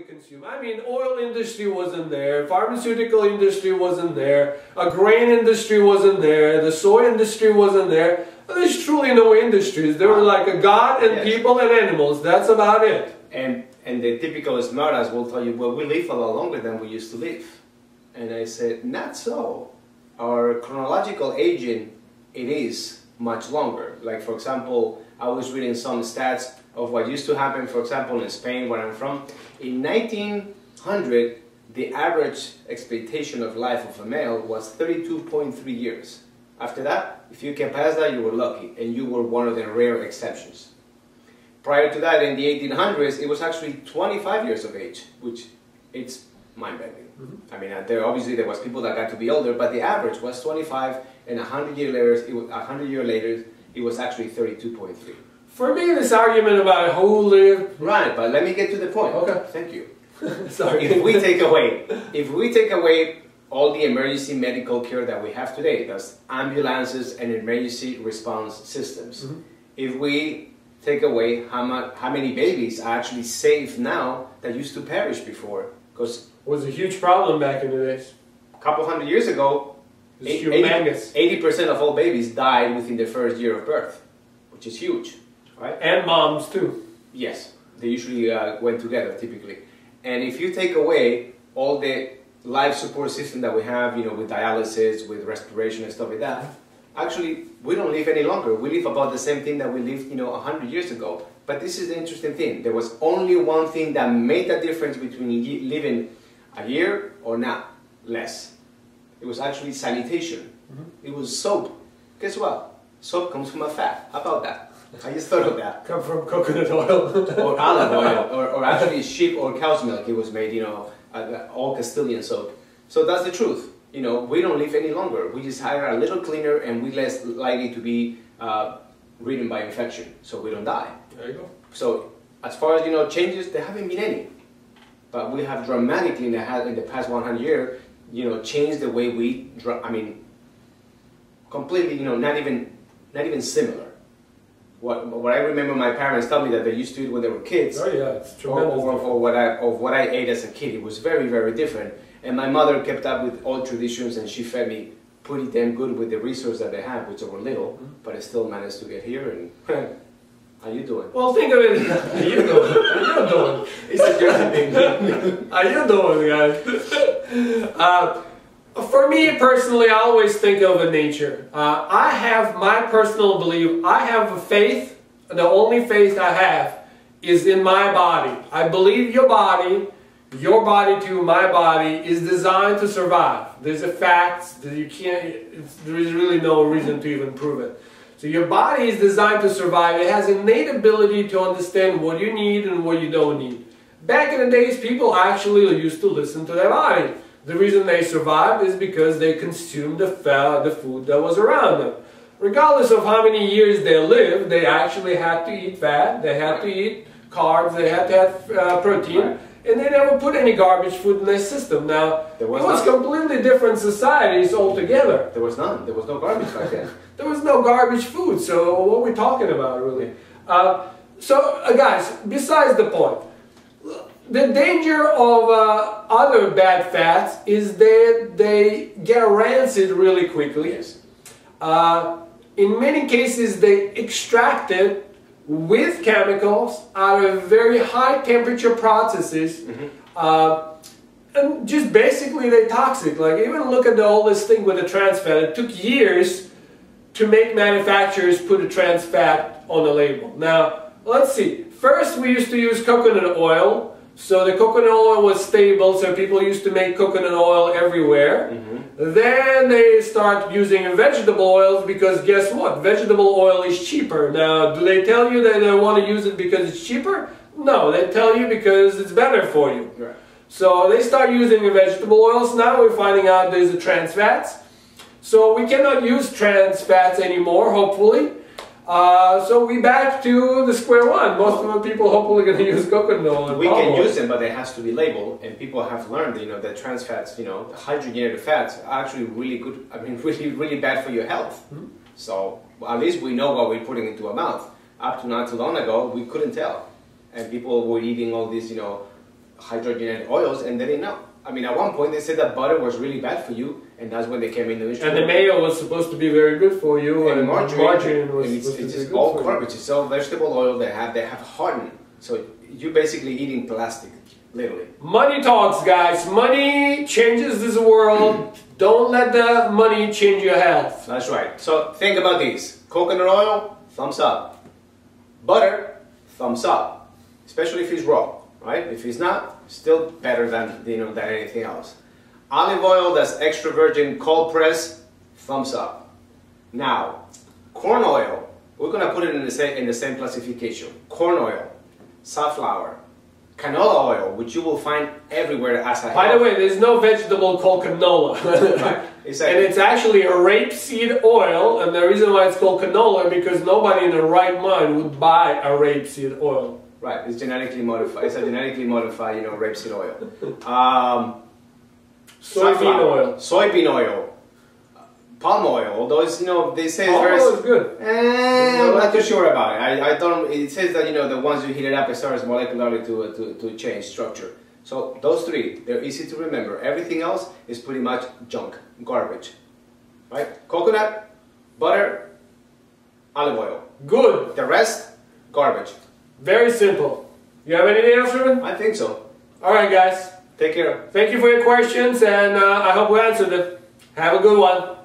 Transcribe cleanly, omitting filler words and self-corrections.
consume. I mean, oil industry wasn't there, pharmaceutical industry wasn't there, a grain industry wasn't there, the soy industry wasn't there. There's truly no industries. There were like a God and people and animals. That's about it. And the typical smartass will tell you, well, we live a lot longer than we used to live. And I said, not so. Our chronological aging, it is much longer. Like, for example, I was reading some stats of what used to happen, for example, in Spain, where I'm from. In 1900, the average expectation of life of a male was 32.3 years. After that, if you can pass that, you were lucky, and you were one of the rare exceptions. Prior to that, in the 1800s, it was actually 25 years of age, which it's mind-bending. I mean, obviously there was people that got to be older, but the average was 25, and 100 years later, it was actually 32.3. For me, this argument about who lived... Right, but let me get to the point. Okay. Thank you. Sorry. If we take away all the emergency medical care that we have today, that's ambulances and emergency response systems. If we take away how many babies are actually saved now that used to perish before, because it was a huge problem back in the days. A couple hundred years ago, 80% of all babies died within the first year of birth, which is huge, right? And moms too. Yes, they usually went together typically. And if you take away all the life support system that we have, you know, with dialysis, with respiration and stuff like that, actually we don't live any longer. We live about the same thing that we lived, you know, 100 years ago. But this is the interesting thing. There was only one thing that made the difference between living a year or not, less. It was actually sanitation. It was soap. Guess what? Soap comes from a fat. How about that? I just thought of that. Come from coconut oil. Or olive oil, or actually sheep or cow's milk. It was made, you know, all Castilian soap. So that's the truth. You know, we don't live any longer. We just are a little cleaner and we're less likely to be ridden by infection, so we don't die. There you go. So as far as, you know, changes, there haven't been any. But we have dramatically in the past 100 years, you know, changed the way we, I mean, completely, you know, not even similar. What I remember my parents tell me that they used to eat when they were kids. Oh yeah, it's tremendous. Or what I ate as a kid, it was very, very different. And my mother kept up with all traditions, and she fed me pretty damn good with the resources that they had, which were little, but I still managed to get here. And how you doing? Well, think of it. How you doing? How you doing? It's a Jersey thing. How you doing, guys? For me personally, I always think of nature. I have my personal belief. I have a faith. The only faith I have is in my body. I believe your body too, my body, is designed to survive. There's a fact that you can't, there is really no reason to even prove it. So your body is designed to survive. It has innate ability to understand what you need and what you don't need. Back in the days, people actually used to listen to their body. The reason they survived is because they consumed the food that was around them. Regardless of how many years they lived, they actually had to eat fat, they had to eat carbs, they had to have protein, and they never put any garbage food in their system. Now, it was completely different societies altogether. There was none. There was no garbage back then. There was no garbage food, so what are we talking about, really? Guys, besides the point, the danger of other bad fats is that they get rancid really quickly. Yes. In many cases, they extract it with chemicals out of very high temperature processes. And just basically they're toxic. Like, even look at the oldest thing with the trans fat. It took years to make manufacturers put a trans fat on the label. Now, let's see. First, we used to use coconut oil. So the coconut oil was stable, so people used to make coconut oil everywhere. Then they start using vegetable oils because guess what? Vegetable oil is cheaper. Now, do they tell you that they want to use it because it's cheaper? No, they tell you because it's better for you. Right. So they start using vegetable oils. Now we're finding out there's a trans fats. So we cannot use trans fats anymore, hopefully. So we back to the square one. Most of the people hopefully going to use coconut oil. We can use them, but it has to be labeled. And people have learned, you know, that trans fats, you know, the hydrogenated fats are actually really good. I mean, really bad for your health. So at least we know what we're putting into our mouth. Up to not too long ago, we couldn't tell, and people were eating all these, you know, hydrogenated oils, and they didn't know. I mean, at one point they said that butter was really bad for you, and that's when they came in the industry. And the mayo was supposed to be very good for you, and margarine was it's supposed to be just good all for garbage. It's all vegetable oil they have hardened. So you're basically eating plastic, literally. Money talks, guys. Money changes this world. Don't let the money change your health. That's right. So think about these. Coconut oil, thumbs up. Butter, thumbs up. Especially if it's raw, right? If it's not, still better than than anything else. Olive oil that's extra virgin cold press, thumbs up. Now, corn oil, we're gonna put it in the same classification. Corn oil, safflower, canola oil, which you will find everywhere as a By the way, there's no vegetable called canola. Right. Exactly. And it's actually a rapeseed oil, and the reason why it's called canola because nobody in their right mind would buy a rapeseed oil. Right, it's genetically modified. It's a genetically modified, rapeseed oil. Soybean oil. Soybean oil. Palm oil, although it's, they say it's Palm very... oil is good. I'm not too sure about it. I don't... It says that, the ones you heat it up, it starts molecularly to change structure. So those three, they're easy to remember. Everything else is pretty much junk, garbage. Right? Coconut, butter, olive oil. Good. The rest, garbage. Very simple. You have anything else, Ruben? I think so. Alright, guys. Take care. Thank you for your questions, and I hope we answered it. Have a good one.